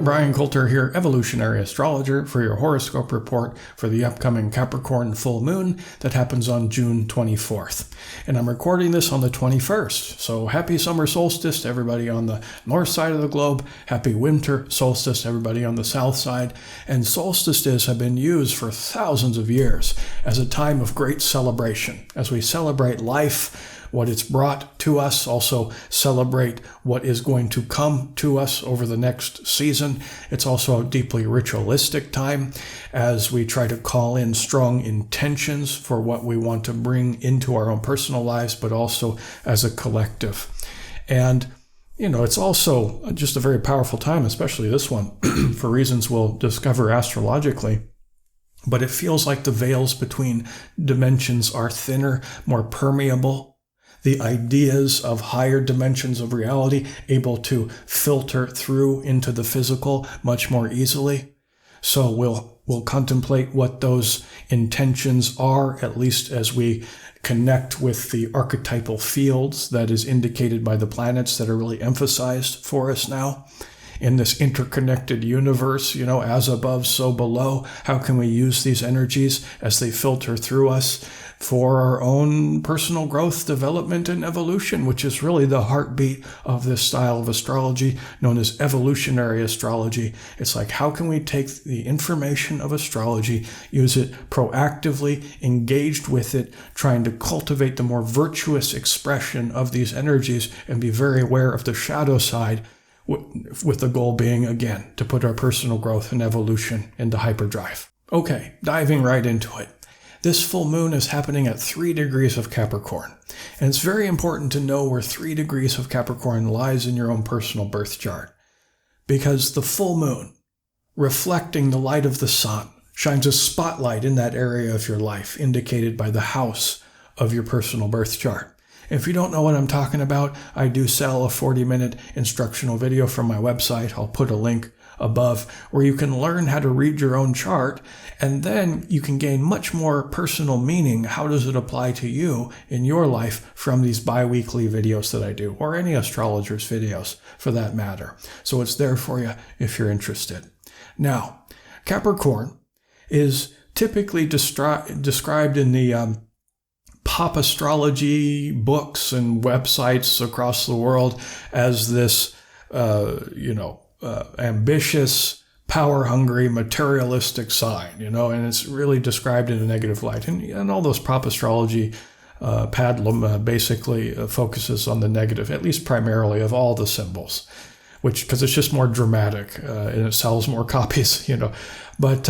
Bryan Colter here, Evolutionary Astrologer, for your horoscope report for the upcoming Capricorn full moon that happens on June 24th. And I'm recording this on the 21st, so happy summer solstice to everybody on the north side of the globe, happy winter solstice to everybody on the south side, and solstices have been used for thousands of years as a time of great celebration, as we celebrate life, what it's brought to us, also celebrate what is going to come to us over the next season. It's also a deeply ritualistic time as we try to call in strong intentions for what we want to bring into our own personal lives, but also as a collective. And it's also just a very powerful time, especially this one, for reasons we'll discover astrologically. But it feels like the veils between dimensions are thinner, more permeable. The ideas of higher dimensions of reality able to filter through into the physical much more easily. So we'll contemplate what those intentions are, at least as we connect with the archetypal fields that is indicated by the planets that are really emphasized for us now. In this interconnected universe, as above, so below, how can we use these energies as they filter through us for our own personal growth, development, and evolution, which is really the heartbeat of this style of astrology known as evolutionary astrology. It's like, how can we take the information of astrology, use it proactively, engaged with it, trying to cultivate the more virtuous expression of these energies and be very aware of the shadow side, with the goal being, again, to put our personal growth and evolution into hyperdrive. Okay, diving right into it. This full moon is happening at 3 degrees of Capricorn. And it's very important to know where 3 degrees of Capricorn lies in your own personal birth chart. Because the full moon, reflecting the light of the sun, shines a spotlight in that area of your life, indicated by the house of your personal birth chart. If you don't know what I'm talking about, I do sell a 40-minute instructional video from my website. I'll put a link above where you can learn how to read your own chart, and then you can gain much more personal meaning. How does it apply to you in your life from these bi-weekly videos that I do, or any astrologer's videos for that matter. So it's there for you if you're interested. Now, Capricorn is typically described in the pop astrology books and websites across the world as this, ambitious, power-hungry, materialistic sign, and it's really described in a negative light. And all those pop astrology pablum basically focuses on the negative, at least primarily, of all the symbols, because it's just more dramatic and it sells more copies, But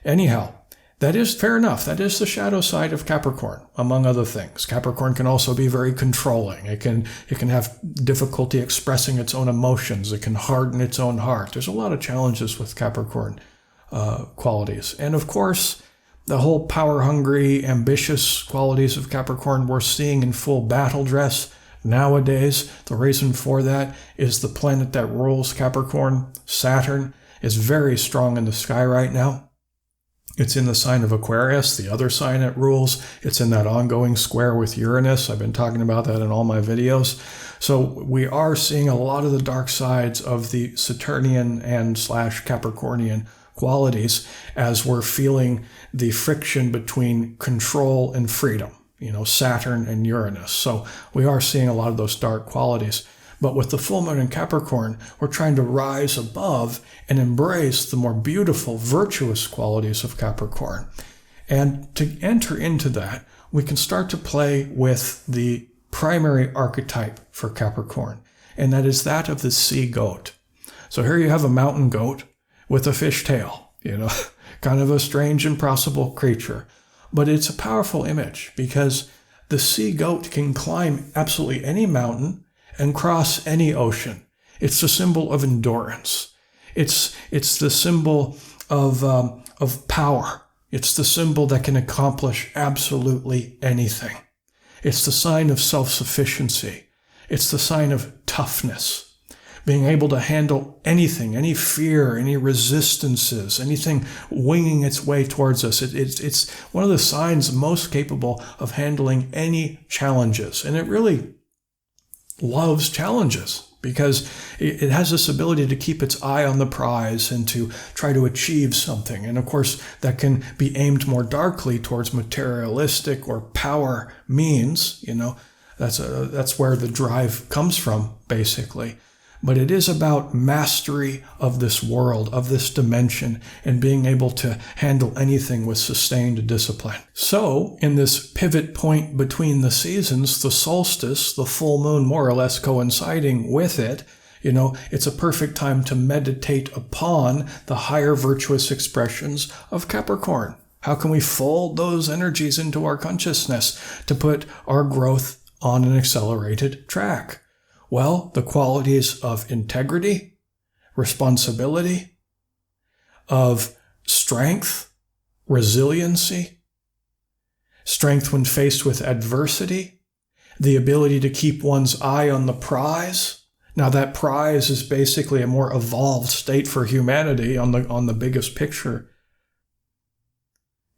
anyhow, that is fair enough. That is the shadow side of Capricorn, among other things. Capricorn can also be very controlling. It can have difficulty expressing its own emotions. It can harden its own heart. There's a lot of challenges with Capricorn qualities. And of course, the whole power-hungry, ambitious qualities of Capricorn we're seeing in full battle dress nowadays. The reason for that is the planet that rules Capricorn, Saturn, is very strong in the sky right now. It's in the sign of Aquarius, the other sign it rules. It's in that ongoing square with Uranus. I've been talking about that in all my videos. So we are seeing a lot of the dark sides of the Saturnian and / Capricornian qualities as we're feeling the friction between control and freedom, Saturn and Uranus. So we are seeing a lot of those dark qualities. But with the full moon in Capricorn, we're trying to rise above and embrace the more beautiful, virtuous qualities of Capricorn. And to enter into that, we can start to play with the primary archetype for Capricorn, and that is that of the sea goat. So here you have a mountain goat with a fish tail, kind of a strange, impossible creature. But it's a powerful image because the sea goat can climb absolutely any mountain and cross any ocean. It's the symbol of endurance. It's the symbol of power. It's the symbol that can accomplish absolutely anything. It's the sign of self-sufficiency. It's the sign of toughness. Being able to handle anything, any fear, any resistances, anything winging its way towards us. It's one of the signs most capable of handling any challenges. And it really loves challenges because it has this ability to keep its eye on the prize and to try to achieve something. And of course, that can be aimed more darkly towards materialistic or power means. That's where the drive comes from, basically. But it is about mastery of this world, of this dimension, and being able to handle anything with sustained discipline. So, in this pivot point between the seasons, the solstice, the full moon more or less coinciding with it, it's a perfect time to meditate upon the higher virtuous expressions of Capricorn. How can we fold those energies into our consciousness to put our growth on an accelerated track? Well, the qualities of integrity, responsibility, of strength, resiliency, strength when faced with adversity, the ability to keep one's eye on the prize. Now, that prize is basically a more evolved state for humanity on the biggest picture.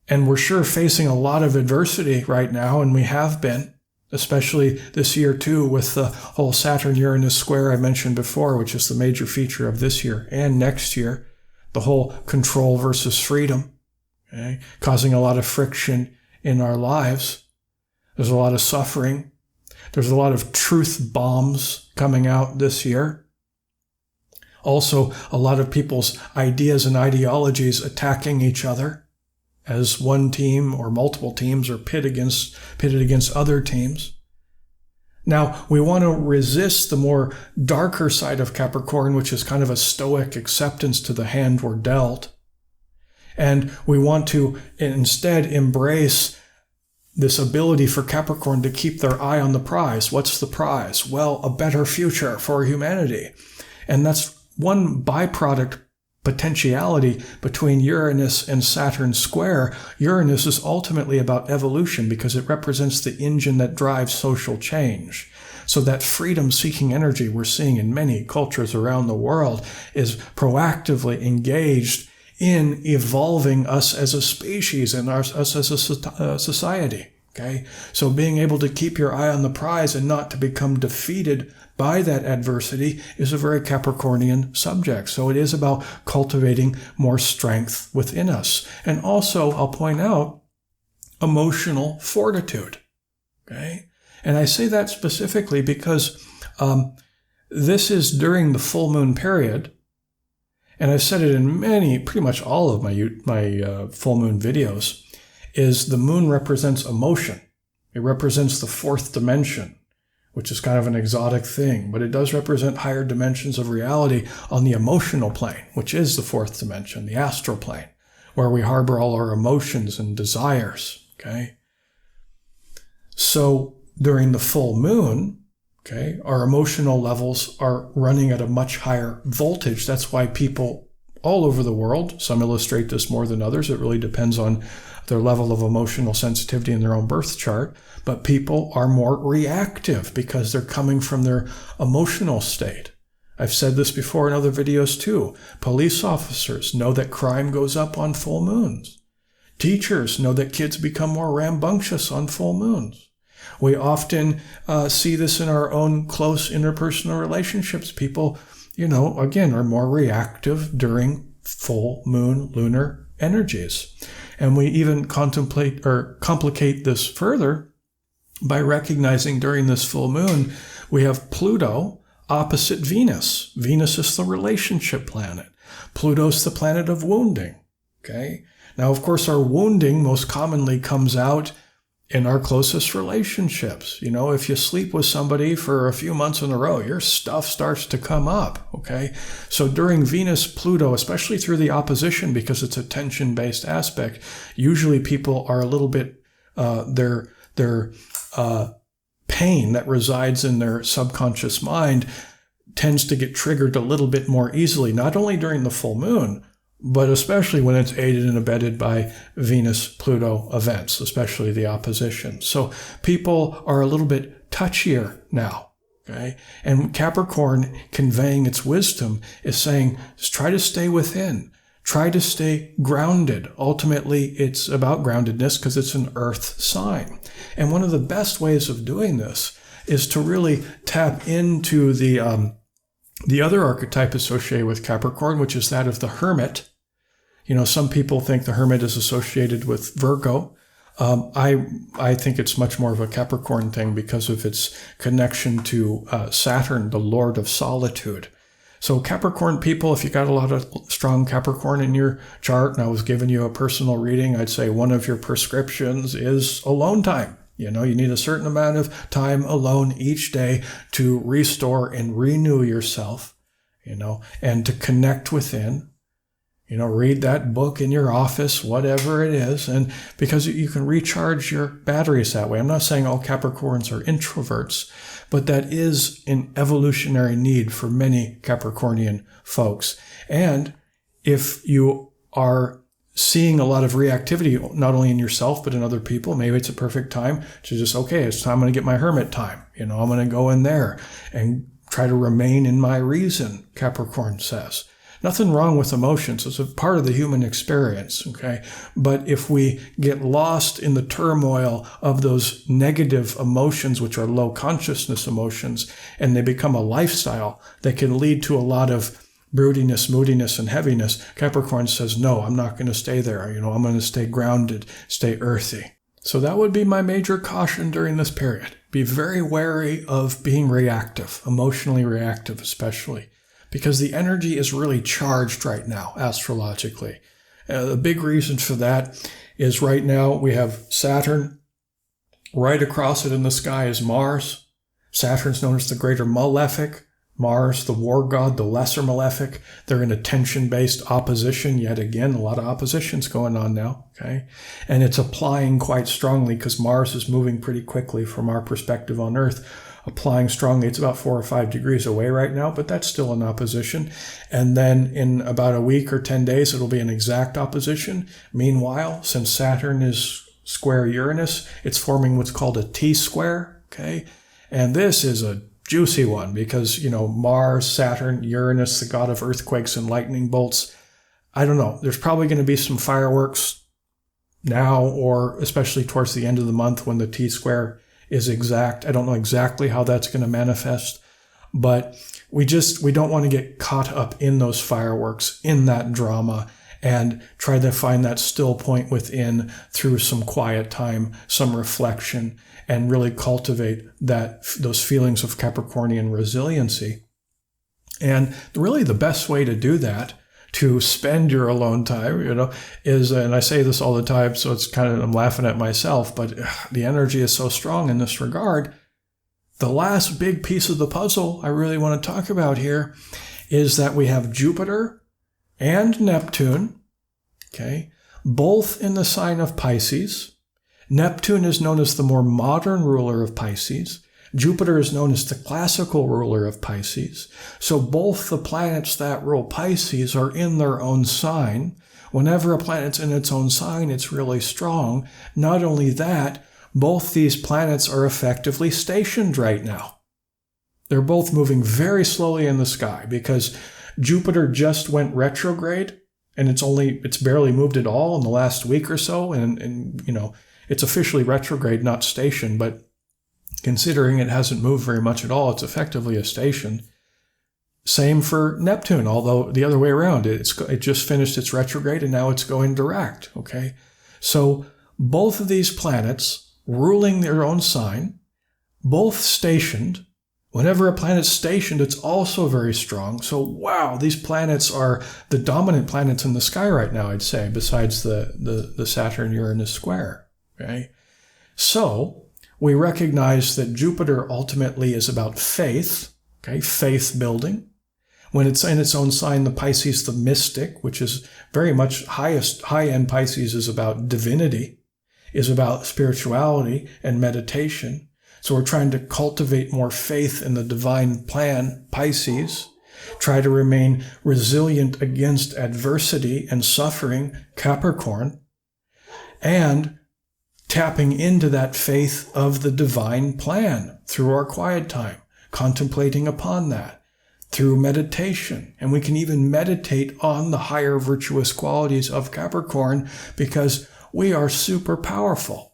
And we're sure facing a lot of adversity right now, and we have been. Especially this year, too, with the whole Saturn-Uranus square I mentioned before, which is the major feature of this year and next year, the whole control versus freedom, okay, causing a lot of friction in our lives. There's a lot of suffering. There's a lot of truth bombs coming out this year. Also, a lot of people's ideas and ideologies attacking each other, as one team or multiple teams are pitted against other teams. Now, we want to resist the more darker side of Capricorn, which is kind of a stoic acceptance to the hand we're dealt. And we want to instead embrace this ability for Capricorn to keep their eye on the prize. What's the prize? Well, a better future for humanity. And that's one byproduct potentiality between Uranus and Saturn square. Uranus is ultimately about evolution because it represents the engine that drives social change. So that freedom-seeking energy we're seeing in many cultures around the world is proactively engaged in evolving us as a species and us as a society. Okay, so being able to keep your eye on the prize and not to become defeated by that adversity is a very Capricornian subject. So it is about cultivating more strength within us. And also, I'll point out, emotional fortitude. Okay, and I say that specifically because this is during the full moon period. And I've said it in pretty much all of my full moon videos, is the moon represents emotion. It represents the fourth dimension, which is kind of an exotic thing, but it does represent higher dimensions of reality on the emotional plane, which is the fourth dimension, the astral plane, where we harbor all our emotions and desires, okay? So during the full moon, okay, our emotional levels are running at a much higher voltage. That's why people all over the world, some illustrate this more than others, it really depends on their level of emotional sensitivity in their own birth chart, but people are more reactive because they're coming from their emotional state. I've said this before in other videos too. Police officers know that crime goes up on full moons. Teachers know that kids become more rambunctious on full moons. We often see this in our own close interpersonal relationships. People, again, are more reactive during full moon lunar energies. And we even complicate this further by recognizing during this full moon, we have Pluto opposite Venus. Venus is the relationship planet. Pluto's the planet of wounding. Okay. Now, of course, our wounding most commonly comes out in our closest relationships. If you sleep with somebody for a few months in a row, your stuff starts to come up, okay? So during Venus-Pluto, especially through the opposition, because it's a tension-based aspect, usually people are a little bit, their pain that resides in their subconscious mind tends to get triggered a little bit more easily, not only during the full moon, but especially when it's aided and abetted by Venus-Pluto events, especially the opposition. So people are a little bit touchier now, okay? And Capricorn, conveying its wisdom, is saying, try to stay within. Try to stay grounded. Ultimately, it's about groundedness because it's an earth sign. And one of the best ways of doing this is to really tap into the The other archetype associated with Capricorn, which is that of the hermit. Some people think the hermit is associated with Virgo. I think it's much more of a Capricorn thing because of its connection to Saturn, the Lord of Solitude. So Capricorn people, if you got a lot of strong Capricorn in your chart, and I was giving you a personal reading, I'd say one of your prescriptions is alone time. You need a certain amount of time alone each day to restore and renew yourself, and to connect within. Read that book in your office, whatever it is, and because you can recharge your batteries that way. I'm not saying all Capricorns are introverts, but that is an evolutionary need for many Capricornian folks. And if you are seeing a lot of reactivity, not only in yourself, but in other people, maybe it's a perfect time to just, okay, it's time, I'm going to get my hermit time. I'm going to go in there and try to remain in my reason, Capricorn says. Nothing wrong with emotions. It's a part of the human experience, okay? But if we get lost in the turmoil of those negative emotions, which are low consciousness emotions, and they become a lifestyle that can lead to a lot of broodiness, moodiness, and heaviness, Capricorn says, no, I'm not going to stay there. I'm going to stay grounded, stay earthy. So that would be my major caution during this period. Be very wary of being reactive, emotionally reactive especially, because the energy is really charged right now, astrologically. The big reason for that is right now we have Saturn. Right across it in the sky is Mars. Saturn's known as the greater malefic. Mars, the war god, the lesser malefic. They're in a tension-based opposition. Yet again, a lot of opposition's going on now, okay? And it's applying quite strongly because Mars is moving pretty quickly from our perspective on Earth. Applying strongly. It's about 4 or 5 degrees away right now, but that's still in opposition. And then in about a week or 10 days, it'll be an exact opposition. Meanwhile, since Saturn is square Uranus, it's forming what's called a T-square, okay? And this is a juicy one because, Mars, Saturn, Uranus, the god of earthquakes and lightning bolts. I don't know. There's probably going to be some fireworks now, or especially towards the end of the month when the T-square is exact. I don't know exactly how that's going to manifest, but we don't want to get caught up in those fireworks, in that drama, and try to find that still point within through some quiet time, some reflection, and really cultivate those feelings of Capricornian resiliency. And really the best way to do that, to spend your alone time, is, and I say this all the time, so it's kind of, I'm laughing at myself, but the energy is so strong in this regard. The last big piece of the puzzle I really want to talk about here is that we have Jupiter and Neptune, okay, both in the sign of Pisces. Neptune is known as the more modern ruler of Pisces. Jupiter is known as the classical ruler of Pisces. So both the planets that rule Pisces are in their own sign. Whenever a planet's in its own sign, it's really strong. Not only that, both these planets are effectively stationed right now. They're both moving very slowly in the sky because Jupiter just went retrograde, and it's barely moved at all in the last week or so. And it's officially retrograde, not station, but considering it hasn't moved very much at all, it's effectively a station. Same for Neptune, although the other way around. It just finished its retrograde and now it's going direct, okay? So both of these planets ruling their own sign, both stationed. Whenever a planet's stationed, it's also very strong. So wow, these planets are the dominant planets in the sky right now, I'd say, besides the Saturn-Uranus square, okay? So we recognize that Jupiter ultimately is about faith, okay, faith building. When it's in its own sign, the Pisces, the mystic, which is very much high-end Pisces is about divinity, is about spirituality and meditation. So we're trying to cultivate more faith in the divine plan, Pisces, try to remain resilient against adversity and suffering, Capricorn, and tapping into that faith of the divine plan through our quiet time, contemplating upon that through meditation. And we can even meditate on the higher virtuous qualities of Capricorn because we are super powerful.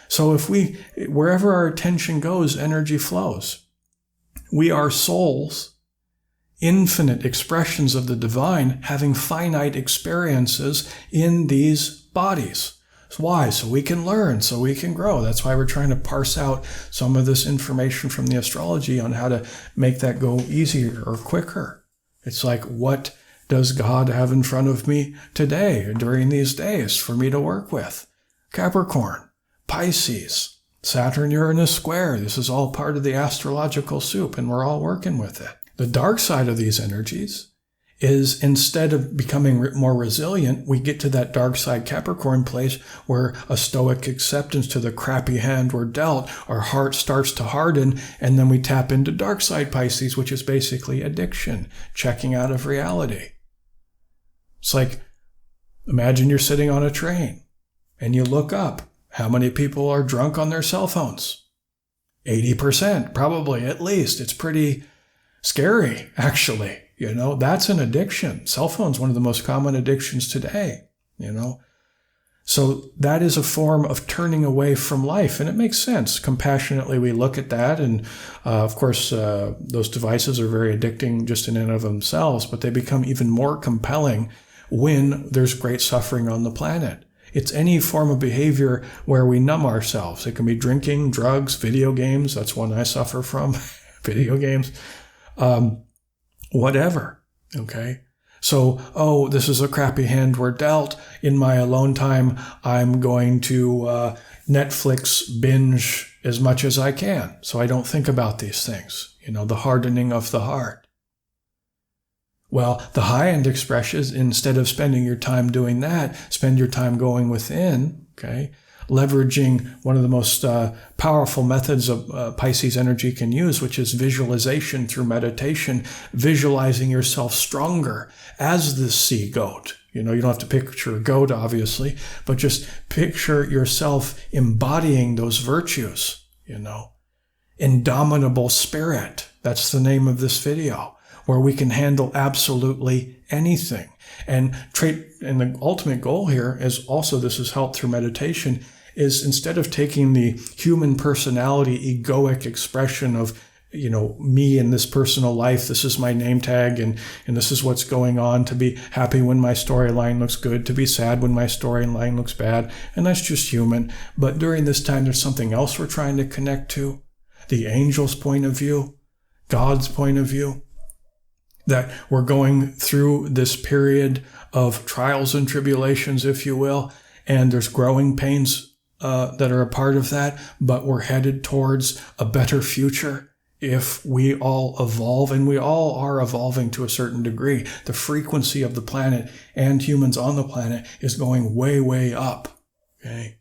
So wherever our attention goes, energy flows. We are souls infinite expressions of the divine having finite experiences in these bodies. Why? So we can learn, so we can grow. That's why we're trying to parse out some of this information from the astrology on how to make that go easier or quicker. It's like, what does God have in front of me today, during these days, for me to work with? Capricorn, Pisces, Saturn-Uranus square. This is all part of the astrological soup, and we're all working with it. The dark side of these energies is, instead of becoming more resilient, we get to that dark side Capricorn place where a stoic acceptance to the crappy hand we're dealt, our heart starts to harden, and then we tap into dark side Pisces, which is basically addiction, checking out of reality. It's like, imagine you're sitting on a train and you look up. How many people are drunk on their cell phones? 80%, probably, at least. It's pretty scary, actually. That's an addiction. Cell phone's one of the most common addictions today, So that is a form of turning away from life, and it makes sense. Compassionately, we look at that, and of course, those devices are very addicting just in and of themselves, but they become even more compelling when there's great suffering on the planet. It's any form of behavior where we numb ourselves. It can be drinking, drugs, video games. That's one I suffer from, video games. Whatever, okay? So, this is a crappy hand we're dealt. In my alone time, I'm going to Netflix binge as much as I can, so I don't think about these things, the hardening of the heart. Well, the high-end expression is, instead of spending your time doing that, spend your time going within, okay? Leveraging one of the most powerful methods of Pisces energy can use, which is visualization through meditation, visualizing yourself stronger as the sea goat. You don't have to picture a goat, obviously, but just picture yourself embodying those virtues, Indomitable spirit. That's the name of this video, where we can handle absolutely anything. And the ultimate goal here is also, this is helped through meditation, is instead of taking the human personality egoic expression of, me in this personal life, this is my name tag, and this is what's going on, to be happy when my storyline looks good, to be sad when my storyline looks bad, and that's just human. But during this time, there's something else we're trying to connect to, the angel's point of view, God's point of view, that we're going through this period of trials and tribulations, if you will, and there's growing pains that are a part of that, but we're headed towards a better future if we all evolve, and we all are evolving to a certain degree. The frequency of the planet and humans on the planet is going way, way up, okay?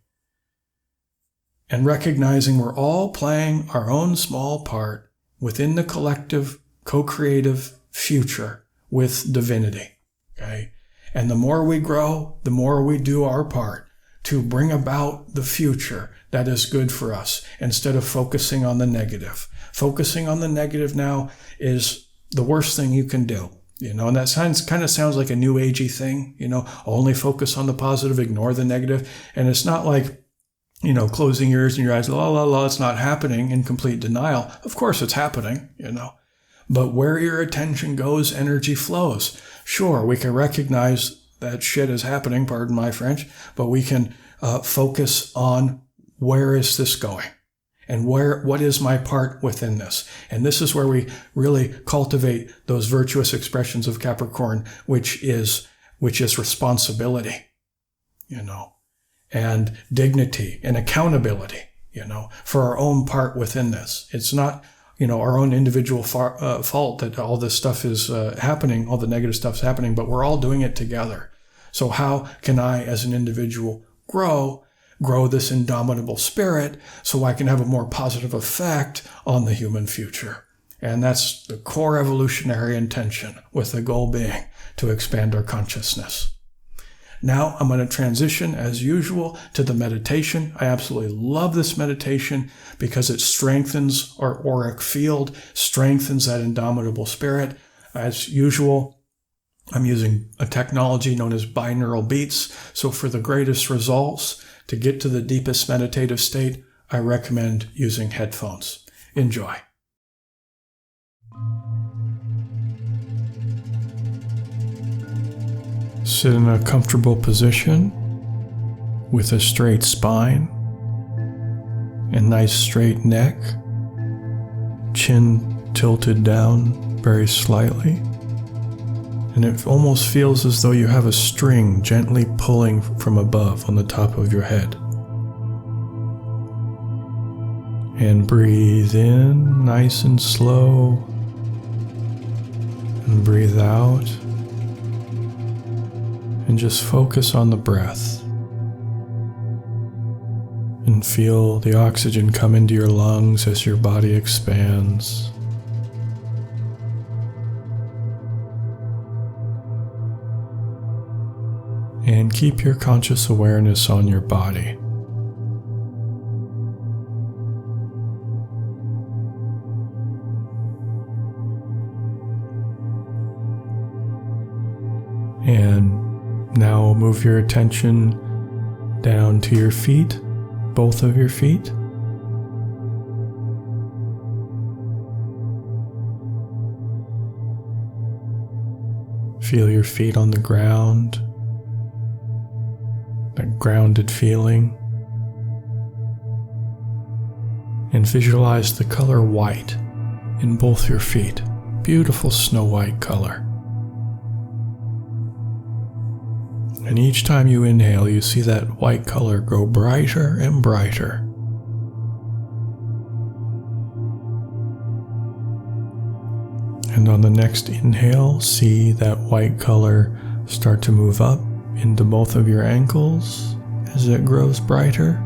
And recognizing we're all playing our own small part within the collective, co-creative future with divinity, okay? And the more we grow, the more we do our part to bring about the future that is good for us, instead of focusing on the negative. Focusing on the negative now is the worst thing you can do, and that kind of sounds like a new agey thing, only focus on the positive, ignore the negative. And it's not like, closing your ears and your eyes, la, la, la, it's not happening, in complete denial. Of course it's happening, But where your attention goes, energy flows. Sure, we can recognize that shit is happening, pardon my French, but we can focus on, where is this going? And what is my part within this? And this is where we really cultivate those virtuous expressions of Capricorn, which is responsibility, and dignity and accountability, for our own part within this. It's not, our own individual fault that all this stuff is happening, all the negative stuff's happening, but we're all doing it together. So how can I, as an individual, grow this indomitable spirit so I can have a more positive effect on the human future? And that's the core evolutionary intention, with the goal being to expand our consciousness. Now I'm going to transition, as usual, to the meditation. I absolutely love this meditation because it strengthens our auric field, strengthens that indomitable spirit. As usual, I'm using a technology known as binaural beats. So for the greatest results, to get to the deepest meditative state, I recommend using headphones. Enjoy. Sit in a comfortable position with a straight spine and nice straight neck, chin tilted down very slightly, and it almost feels as though you have a string gently pulling from above on the top of your head. And breathe in nice and slow, and breathe out, and just focus on the breath. And feel the oxygen come into your lungs as your body expands. And keep your conscious awareness on your body. And now move your attention down to your feet, both of your feet. Feel your feet on the ground, that grounded feeling. And visualize the color white in both your feet, beautiful snow white color. And each time you inhale, you see that white color grow brighter and brighter. And on the next inhale, see that white color start to move up into both of your ankles as it grows brighter.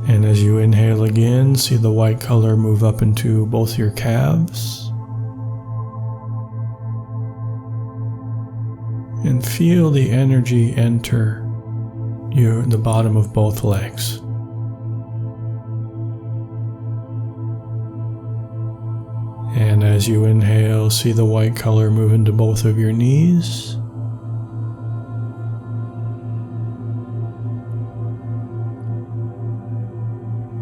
And as you inhale again, see the white color move up into both your calves. And feel the energy enter the bottom of both legs. And as you inhale, see the white color move into both of your knees.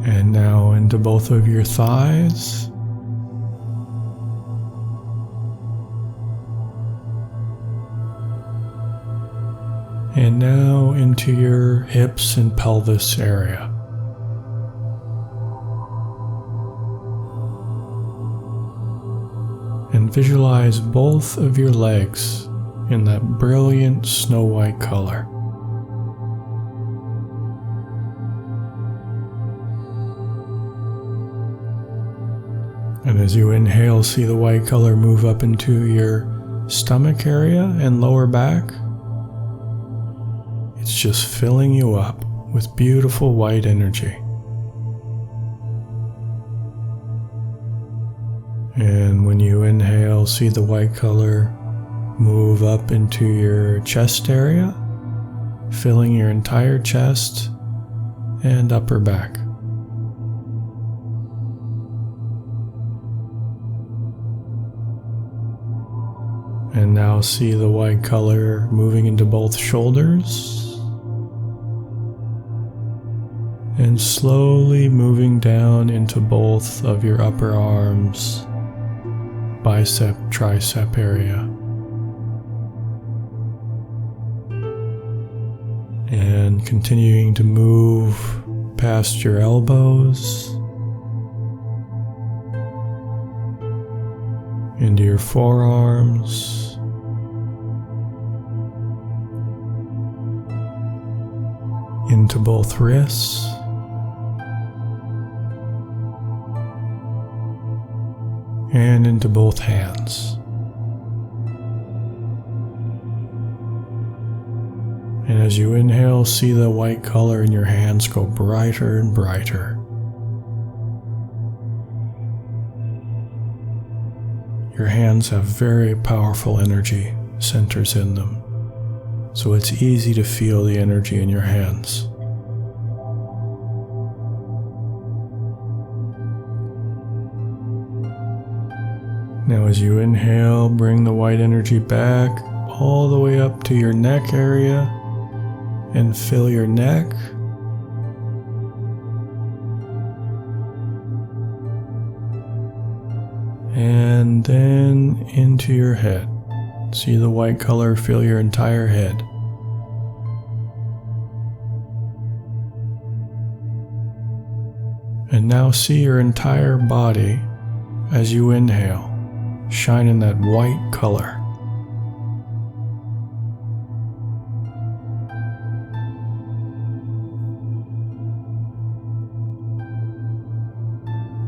And now into both of your thighs. And now into your hips and pelvis area. And visualize both of your legs in that brilliant snow white color. And as you inhale, see the white color move up into your stomach area and lower back. It's just filling you up with beautiful white energy. And when you inhale, see the white color move up into your chest area, filling your entire chest and upper back. And now see the white color moving into both shoulders and slowly moving down into both of your upper arms, bicep, tricep area. And continuing to move past your elbows into your forearms, into both wrists, and into both hands. And as you inhale, see the white color in your hands go brighter and brighter. Your hands have very powerful energy centers in them, so it's easy to feel the energy in your hands. Now as you inhale, bring the white energy back all the way up to your neck area and fill your neck. And then into your head. See the white color fill your entire head. And now see your entire body as you inhale, shine in that white color.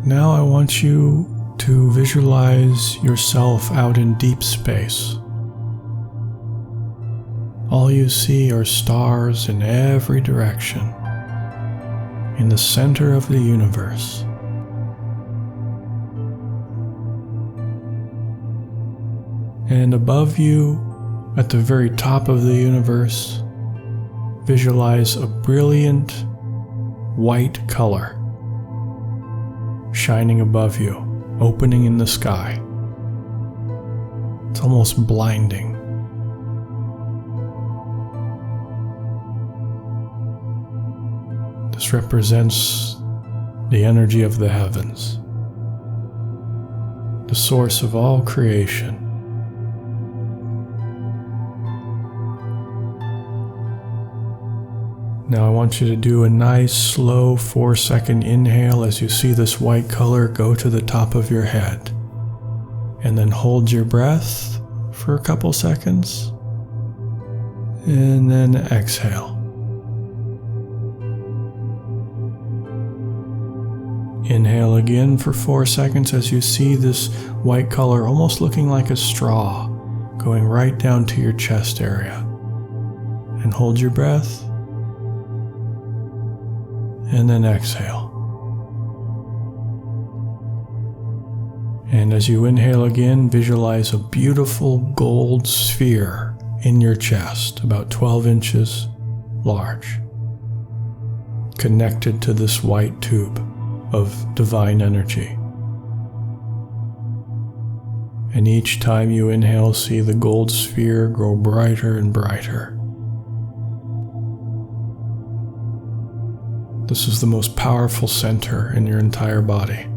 Now I want you to visualize yourself out in deep space. All you see are stars in every direction, in the center of the universe. And above you, at the very top of the universe, visualize a brilliant white color shining above you, opening in the sky. It's almost blinding. This represents the energy of the heavens, the source of all creation. Now I want you to do a nice slow 4-second inhale as you see this white color go to the top of your head. And then hold your breath for a couple seconds. And then exhale. Inhale again for 4 seconds as you see this white color almost looking like a straw going right down to your chest area. And hold your breath. And then exhale. And as you inhale again, visualize a beautiful gold sphere in your chest, about 12 inches large, connected to this white tube of divine energy. And each time you inhale, see the gold sphere grow brighter and brighter. This is the most powerful center in your entire body.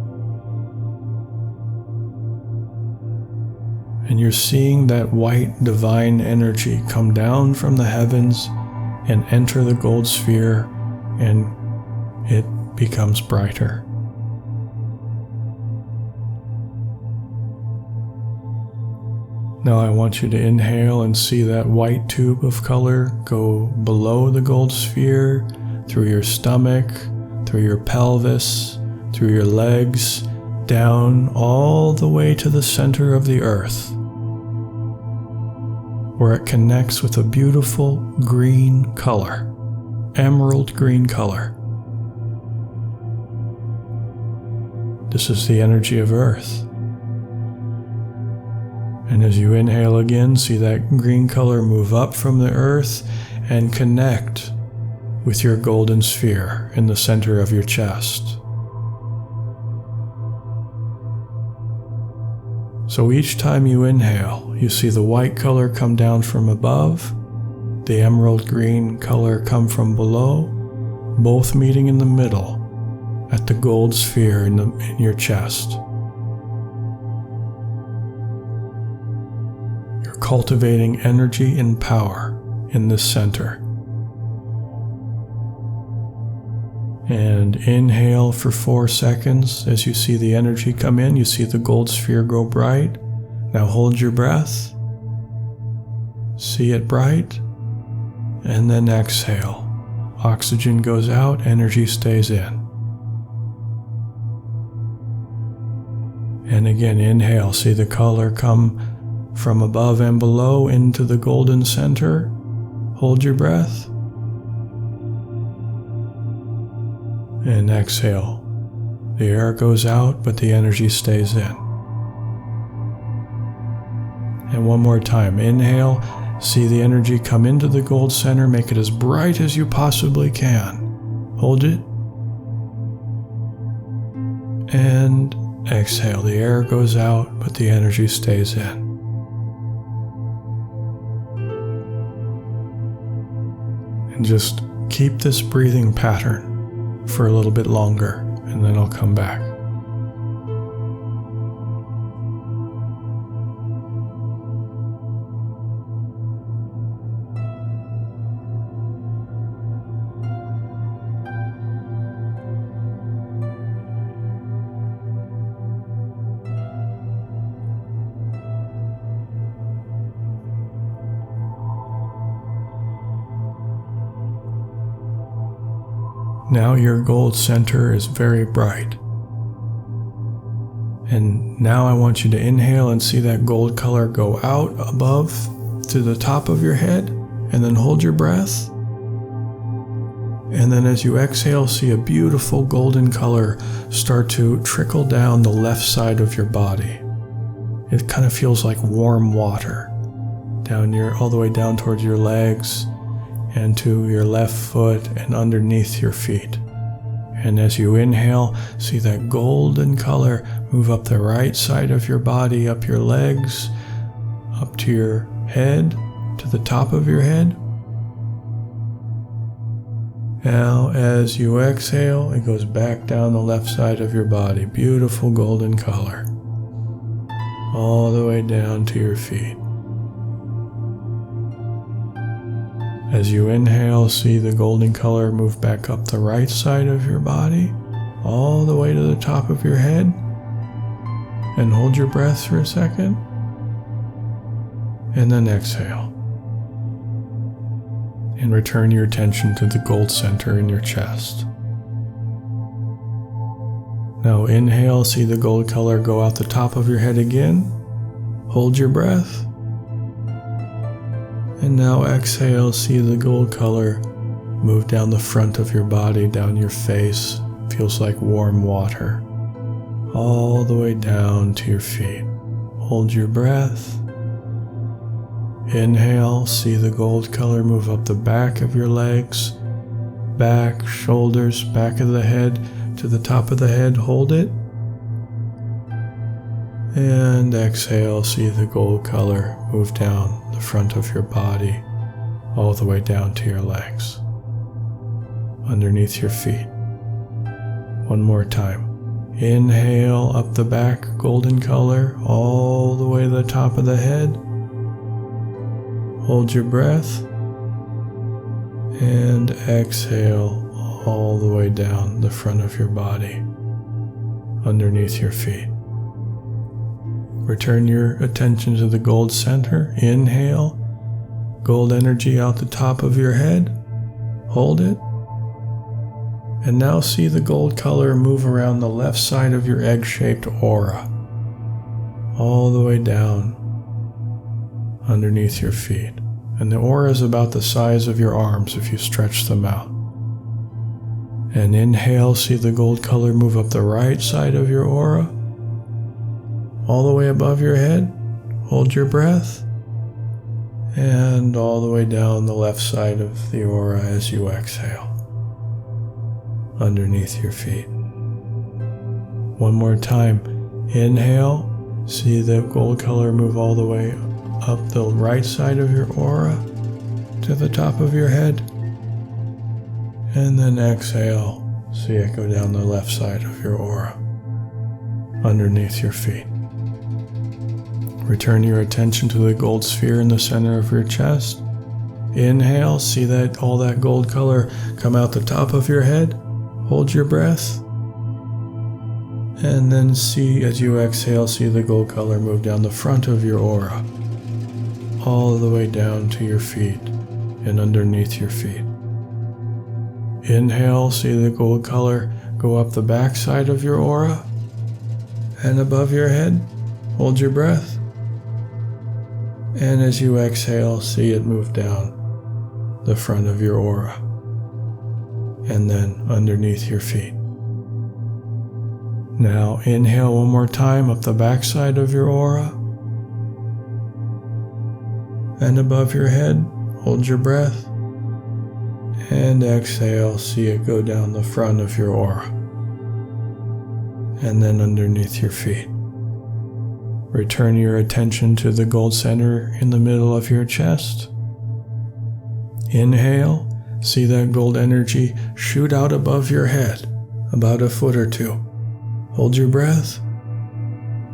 And you're seeing that white divine energy come down from the heavens and enter the gold sphere, and it becomes brighter. Now I want you to inhale and see that white tube of color go below the gold sphere, through your stomach, through your pelvis, through your legs, down all the way to the center of the earth, where it connects with a beautiful green color, emerald green color. This is the energy of earth. And as you inhale again, see that green color move up from the earth and connect with your golden sphere in the center of your chest. So each time you inhale, you see the white color come down from above, the emerald green color come from below, both meeting in the middle at the gold sphere in your chest. You're cultivating energy and power in this center. And inhale for 4 seconds. As you see the energy come in, you see the gold sphere grow bright. Now hold your breath. See it bright. And then exhale. Oxygen goes out, energy stays in. And again, inhale. See the color come from above and below into the golden center. Hold your breath. And exhale. The air goes out, but the energy stays in. And one more time. Inhale. See the energy come into the gold center. Make it as bright as you possibly can. Hold it. And exhale. The air goes out, but the energy stays in. And just keep this breathing pattern for a little bit longer, and then I'll come back. Now your gold center is very bright. And now I want you to inhale and see that gold color go out above to the top of your head, and then hold your breath. And then as you exhale, see a beautiful golden color start to trickle down the left side of your body. It kind of feels like warm water all the way down towards your legs and to your left foot and underneath your feet. And as you inhale, see that golden color move up the right side of your body, up your legs, up to your head, to the top of your head. Now, as you exhale, it goes back down the left side of your body. Beautiful golden color. All the way down to your feet. As you inhale, see the golden color move back up the right side of your body, all the way to the top of your head. And hold your breath for a second. And then exhale. And return your attention to the gold center in your chest. Now inhale, see the gold color go out the top of your head again. Hold your breath. And now exhale, see the gold color move down the front of your body, down your face. Feels like warm water. All the way down to your feet. Hold your breath. Inhale, see the gold color move up the back of your legs, back, shoulders, back of the head to the top of the head. Hold it. And exhale, see the gold color move down the front of your body, all the way down to your legs, underneath your feet. One more time. Inhale, up the back, golden color, all the way to the top of the head. Hold your breath. And exhale, all the way down the front of your body, underneath your feet. Return your attention to the gold center. Inhale, gold energy out the top of your head. Hold it. And now see the gold color move around the left side of your egg-shaped aura, all the way down underneath your feet. And the aura is about the size of your arms if you stretch them out. And inhale, see the gold color move up the right side of your aura, all the way above your head. Hold your breath. And all the way down the left side of the aura as you exhale, underneath your feet. One more time. Inhale, see the gold color move all the way up the right side of your aura to the top of your head. And then exhale, see it go down the left side of your aura, underneath your feet. Return your attention to the gold sphere in the center of your chest. Inhale, see that all that gold color come out the top of your head. Hold your breath. And then see, as you exhale, see the gold color move down the front of your aura, all the way down to your feet and underneath your feet. Inhale, see the gold color go up the back side of your aura and above your head. Hold your breath. And as you exhale, see it move down the front of your aura and then underneath your feet. Now inhale one more time up the back side of your aura and above your head. Hold your breath. And exhale, see it go down the front of your aura and then underneath your feet. Return your attention to the gold center in the middle of your chest. Inhale, see that gold energy shoot out above your head, about a foot or two. Hold your breath.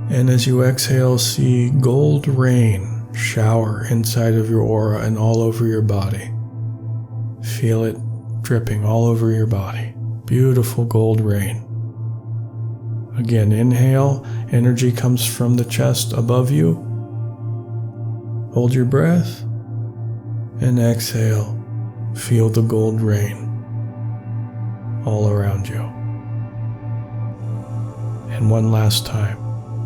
And as you exhale, see gold rain shower inside of your aura and all over your body. Feel it dripping all over your body. Beautiful gold rain. Again, inhale, energy comes from the chest above you. Hold your breath. And exhale, feel the gold rain all around you. And one last time.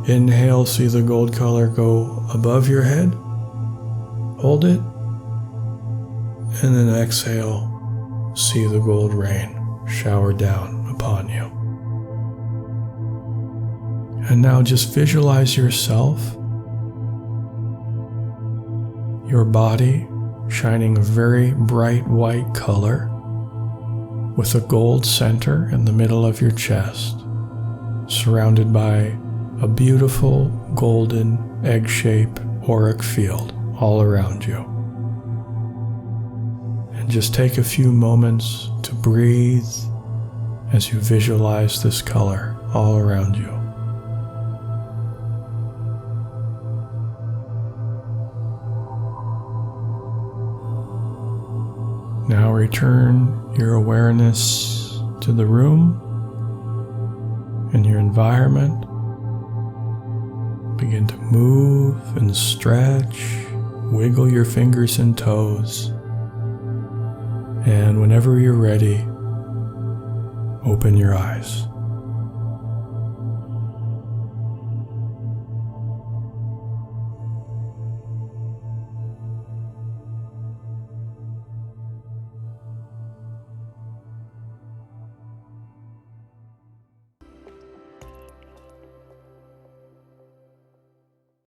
Inhale, see the gold color go above your head. Hold it. And then exhale, see the gold rain shower down upon you. And now just visualize yourself, your body shining a very bright white color with a gold center in the middle of your chest, surrounded by a beautiful golden egg-shaped auric field all around you. And just take a few moments to breathe as you visualize this color all around you. Now return your awareness to the room and your environment. Begin to move and stretch, wiggle your fingers and toes, and whenever you're ready, open your eyes.